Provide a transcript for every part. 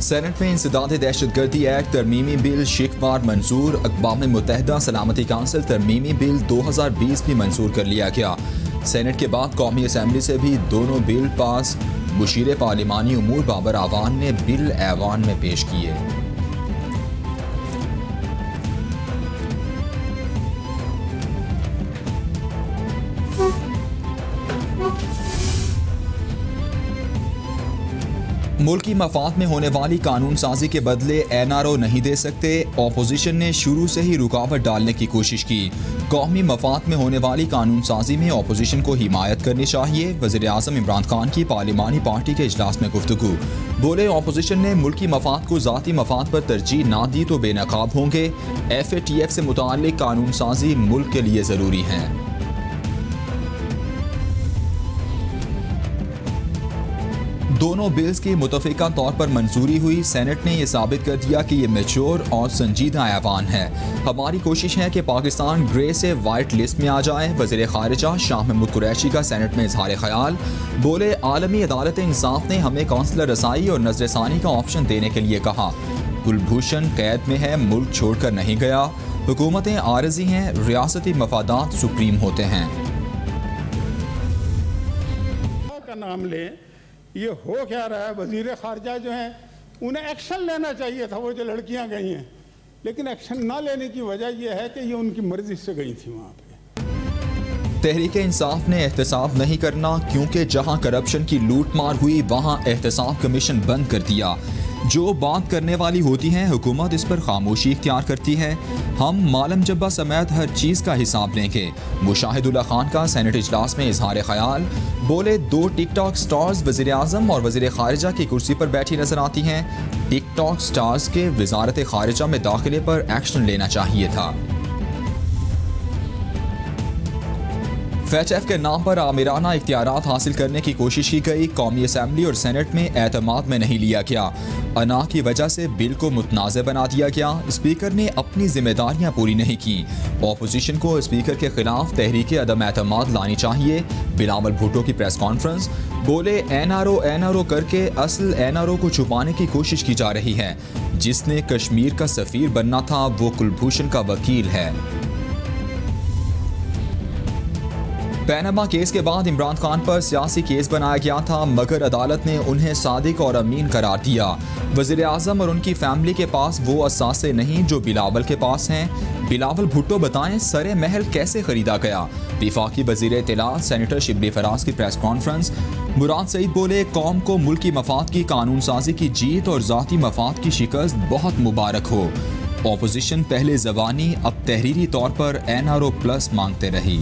Senate में इंसदाद दहशतगर्दी act तरमीमी bill शिकवार मंजूर। अक़वाम मुत्तहिदा सलामती काउंसिल तरमीमी बिल 2020 भी मंजूर कर लिया गया। सेनेट के बाद कौमी असम्बली से भी दोनों बिल पास। मुशीर पार्लिमानी उमूर बाबर आवान ने बिल ऐवान में पेश किए। मुल्की मफाद में होने वाली कानून साजी के बदले NRO नहीं दे सकते। ऑपोजिशन ने शुरू से ही रुकावट डालने की कोशिश की। कौमी मफाद में होने वाली कानून साजी में ऑपोजिशन को हिमायत करनी चाहिए। वज़ीर आज़म इमरान खान की पार्लिमानी पार्टी के इजलास में गुफ्तगू। बोले ऑपोजिशन ने मुल्की मफाद को ज़ाती मफाद पर तरजीह ना दी तो बेनकाब होंगे। FATF से मुताल्लिक कानून साजी मुल्क के लिए ज़रूरी है। दोनों बिल्स की मुतफ़िका तौर पर मंजूरी हुई। सेनेट ने यह साबित कर दिया कि ये मैच्योर और संजीदा ऐवान है। हमारी कोशिश है कि पाकिस्तान ग्रे से वाइट लिस्ट में आ जाए। वज़ीर ख़ारिजा शाह महमूद कुरैशी का सेनेट में इजहार ख़याल। बोले आलमी अदालत इंसाफ ने हमें कौंसलर रसाई और नज़रसानी का ऑप्शन देने के लिए कहा। कुलभूषण कैद में है, मुल्क छोड़ कर नहीं गया। हुकूमतें आरज़ी हैं, रियासती मफादात सुप्रीम होते हैं। का नाम ले ये हो क्या रहा है? वजीर खारजा जो हैं उन्हें एक्शन लेना चाहिए था, वो जो लड़कियां गई हैं, लेकिन एक्शन ना लेने की वजह यह है कि ये उनकी मर्जी से गई थी वहाँ पे। तहरीक इंसाफ ने एहतसाब नहीं करना क्योंकि जहाँ करप्शन की लूट मार हुई वहाँ एहतसाब कमीशन बंद कर दिया। जो बात करने वाली होती हैं हुकूमत इस पर खामोशी इख्तियार करती है। हम मालम जब्बा समेत हर चीज़ का हिसाब लेंगे। मुशाहिदुल्लाह खान का सेनेट इजलास में इजहार ख्याल। बोले 2 टिकटॉक स्टार्स वज़ीर आज़म और वज़ीर ख़ारिजा की कुर्सी पर बैठी नजर आती हैं। टिकटॉक स्टार्स के वज़ारत ख़ारिजा में दाखिले पर एक्शन लेना चाहिए था। FATF के नाम पर आमिराना इख्तियारात हासिल करने की कोशिश की गई। कौमी असम्बली और सेनेट में एतमाद में नहीं लिया गया। अना की वजह से बिल को मुतनाज़ बना दिया गया। स्पीकर ने अपनी जिम्मेदारियां पूरी नहीं की। ऑपोजिशन को स्पीकर के खिलाफ तहरीक अदम एतमाद लानी चाहिए। बिलावल भुट्टो की प्रेस कॉन्फ्रेंस। बोले NRO करके असल NRO को छुपाने की कोशिश की जा रही है। जिसने कश्मीर का सफ़ीर बनना था वो कुलभूषण का वकील है। पैनामा केस के बाद इमरान खान पर सियासी केस बनाया गया था, मगर अदालत ने उन्हें सादिक और अमीन करार दिया। वज़ीर आज़म और उनकी फैमिली के पास वो असासे नहीं जो बिलावल के पास हैं। बिलावल भुट्टो बताएं सरे महल कैसे खरीदा गया। वफाकी वज़ीर इत्तलात सेनेटर शिबली फराज की प्रेस कॉन्फ्रेंस। मुराद सईद बोले कौम को मुल्की मफाद की कानून साजी की जीत और ज़ाती मफाद की शिकस्त बहुत मुबारक हो। ऑपोजिशन पहले ज़बानी अब तहरीरी तौर पर NRO+ मांगते रही।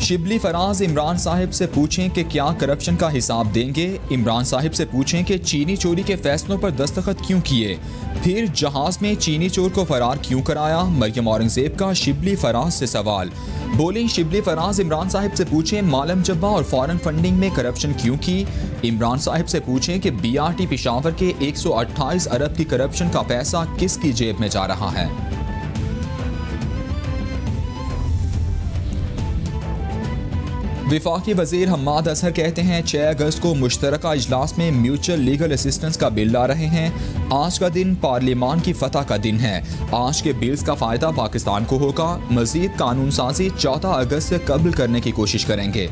शिबली फराज इमरान साहिब से पूछें कि क्या करप्शन का हिसाब देंगे। इमरान साहिब से पूछें कि चीनी चोरी के फैसलों पर दस्तखत क्यों किए, फिर जहाज में चीनी चोर को फरार क्यों कराया। मरियम औरंगजेब का शिबली फराज से सवाल। बोली शिबली फराज इमरान साहिब से पूछें मालम जब्बा और फॉरेन फंडिंग में करप्शन क्यों की। इमरान साहिब से पूछें कि BRT पेशावर के 128 अरब की करप्शन का पैसा किसकी जेब में जा रहा है। वफाकी वज़ीर हम्माद असहर कहते हैं 6 अगस्त को मुश्तरका इजलास में म्यूचुअल लीगल असिस्टेंस का बिल ला रहे हैं। आज का दिन पार्लिमान की फतह का दिन है। आज के बिल्स का फ़ायदा पाकिस्तान को होगा। मज़ीद कानून साजी 14 अगस्त से कबल करने की कोशिश करेंगे।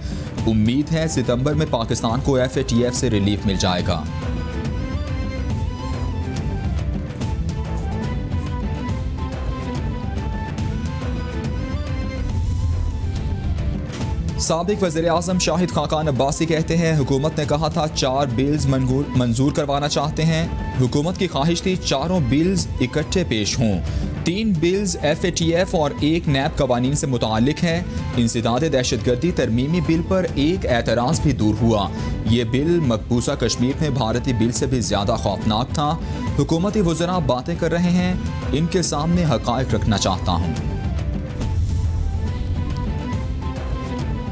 उम्मीद है सितंबर में पाकिस्तान को FATF से रिलीफ मिल जाएगा। साबिक वज़ीर आज़म शाहिद खाकान अब्बासी कहते हैं हुकूमत ने कहा था 4 बिल्स मंजूर करवाना चाहते हैं। हुकूमत की ख्वाहिश थी चारों बिल्स इकट्ठे पेश हों। 3 बिल्स FATF और 1 NAB कवानीन से मुताल्लिक है। इंसदाद दहशतगर्दी तरमीमी बिल पर एक एतराज़ भी दूर हुआ। ये बिल मकबूजा कश्मीर में भारतीय बिल से भी ज़्यादा खौफनाक था। हुकूमती वज़रा बातें कर रहे हैं, इनके सामने हक़ाइक़ रखना चाहता हूँ।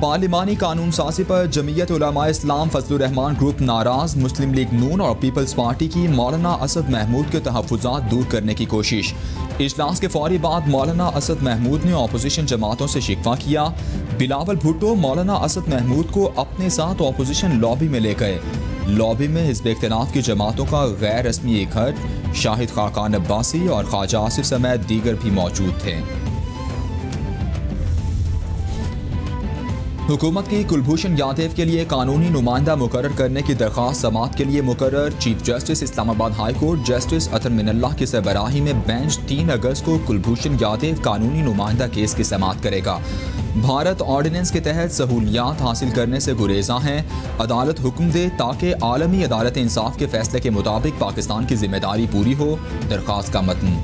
पार्लिमानी कानून साजी पर जमीयत उलमा इस्लाम फजलुर रहमान ग्रुप नाराज। मुस्लिम लीग नून और पीपल्स पार्टी की मौलाना असद महमूद के तहफ़्फ़ुज़ात दूर करने की कोशिश। इजलास के फौरी बाद मौलाना असद महमूद ने अपोजिशन जमातों से शिकवा किया। बिलावल भुट्टो मौलाना असद महमूद को अपने साथ अपोजिशन लॉबी में ले गए। लॉबी में हिज़्ब इख्तिलाफ की जमातों का गैर रस्मी इकट्ठ, शाहिद खाकान अब्बासी और ख्वाजा आसिफ समेत दीगर भी मौजूद थे। हुकूमत की कुलभूषण यादव के लिए कानूनी नुमाइंदा मुकर्रर करने की दरख्वास्त समाअत के लिए मुकर्रर। Chief justice Islamabad high court justice Athar Minallah की सरबराही में बेंच 3 अगस्त को कुलभूषण यादव कानूनी नुमाइंदा केस की समाअत करेगा। भारत ऑर्डिनेंस के तहत सहूलियात हासिल करने से गुरेजा हैं। अदालत हुक्म दे ताकि आलमी अदालत इंसाफ के फैसले के मुताबिक पाकिस्तान की जिम्मेदारी पूरी हो। दरख्वास्त का मतन।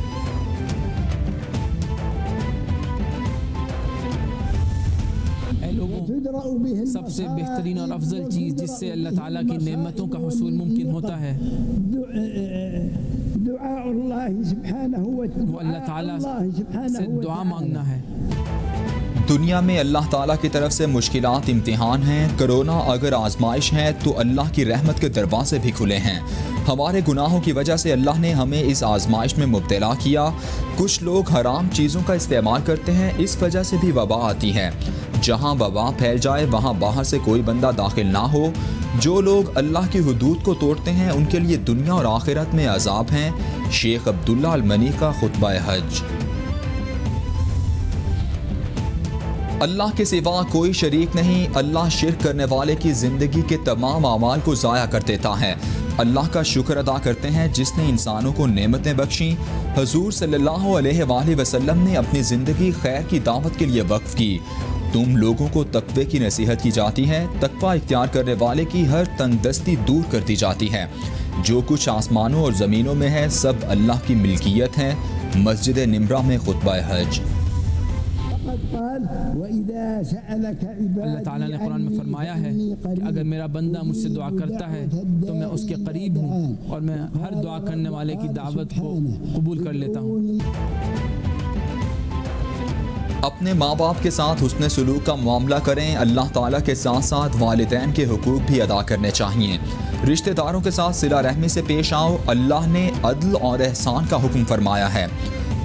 सबसे बेहतरीन और अफजल चीज़ जिससे अल्लाह ताला की नेमतों का हुसूल मुमकिन होता है वो अल्लाह ताला से दुआ मांगना है। दुनिया में अल्लाह ताला की तरफ से मुश्किलात इम्तिहान हैं। कोरोना अगर आजमाइश है तो अल्लाह की रहमत के दरवाजे भी खुले हैं। हमारे गुनाहों की वजह से अल्लाह ने हमें इस आजमाइश में मुब्तला किया। कुछ लोग हराम चीज़ों का इस्तेमाल करते हैं, इस वजह से भी वबा आती है। जहाँ वबा फैल जाए वहाँ बाहर से कोई बंदा दाखिल ना हो। जो लोग अल्लाह की हुदूद को तोड़ते हैं उनके लिए दुनिया और आखिरत में अजाब हैं। शेख अब्दुल्ला अल मनी का खुतबा हज। अल्लाह के सिवा कोई शरीक नहीं। अल्लाह शिर्क करने वाले की ज़िंदगी के तमाम अमाल को ज़ाया कर देता है। अल्लाह का शुक्र अदा करते हैं जिसने इंसानों को नेमतें बख्शी। हुजूर सल्लल्लाहु अलैहि वसल्लम ने अपनी ज़िंदगी खैर की दावत के लिए वक्फ की। तुम लोगों को तक़वे की नसीहत की जाती है। तक़वा इख्तियार करने वाले की हर तंगदस्ती दूर कर दी जाती है। जो कुछ आसमानों और ज़मीनों में है सब अल्लाह की मिल्कियत है। मस्जिद निम्रा में खुतबा हज। अल्लाह ताला ने कुरान में फरमाया है कि अगर मेरा बंदा मुझसे दुआ करता है तो मैं उसके करीब हूँ और मैं हर दुआ करने वाले की दावत को कबूल कर लेता हूँ। अपने माँ बाप के साथ हुस्न सलूक का मामला करें। अल्लाह ताला के साथ साथ वालिदैन के हुकूक भी अदा करने चाहिए। रिश्तेदारों के साथ सिला रहमी से पेश आओ। अल्लाह ने अदल और एहसान का हुक्म फरमाया है।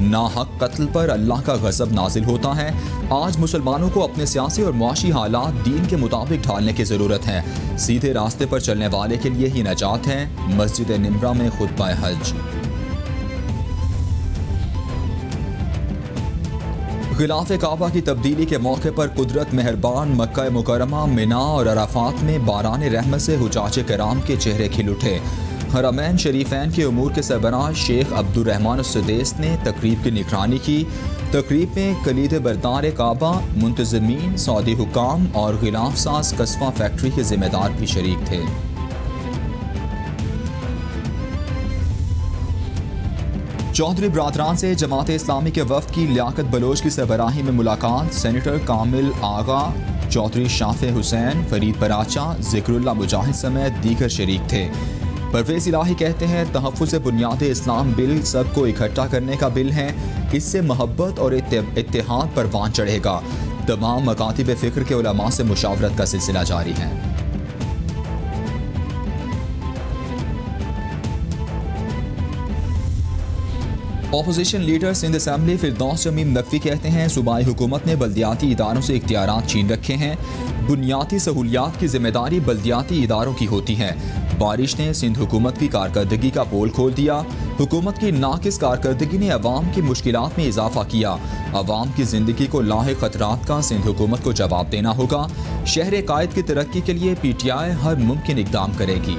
नाहक कत्ल पर अल्लाह का गज़ब नाजिल होता है। आज मुसलमानों को अपने सियासी और मुआशी हालात दीन के मुताबिक ढालने की ज़रूरत है। सीधे रास्ते पर चलने वाले के लिए ही नजात है। मस्जिद निम्रा में खुतबा हज। गिलाफ काबा की तब्दीली के मौके पर कुदरत मेहरबान। मक्का मुकरमा, मिना और अराफात में बारान रहमत से हुजाजे कराम के चेहरे खिल उठे। हरमैन शरीफैन के उमूर के सरबराह शेख अब्दुर्रहमान सुदैस ने तकरीब की निगरानी की। तकरीब में कलीद बरदार काबा, मुंतज़मीन, सऊदी हुकाम और गिलाफ साज कस्बा फैक्ट्री के जिम्मेदार भी शरीक थे। चौधरी बरादरान से जमात इस्लामी के वफ़द की लियाकत बलोच की सरबराही में मुलाकात। सेनेटर कामिल आगा, चौधरी शाफे हुसैन, फरीद बराचा, ज़िक्रुल्लाह मुजाहिद समेत दीगर शरीक थे। परवेज़ इलाही कहते हैं तहफ़्फ़ुज़ बुनियाद इस्लाम बिल सबको इकट्ठा करने का बिल है। इससे मोहब्बत और इत्तेहाद परवान चढ़ेगा। तमाम मकातिब फ़िक्र के उलमा से मुशावरत का सिलसिला जारी है। अपोजिशन लीडर सिंध असम्बली फिरदौस शमीम नकवी कहते हैं सूबाई हुकूमत ने बल्दियाती इदारों से इख्तियारात छीन रखे हैं। बुनियादी सहूलियात की जिम्मेदारी बल्दियाती इदारों की होती है। बारिश ने सिंध हुकूमत की कारकर्दगी का पोल खोल दिया। हुकूमत की नाकिस कारकर्दगी ने अवाम की मुश्किलात में इजाफा किया। अवाम की जिंदगी को लाहिक खतरात का सिंध हुकूमत को जवाब देना होगा। शहर कायद की तरक्की के लिए PTI हर मुमकिन इकदाम करेगी।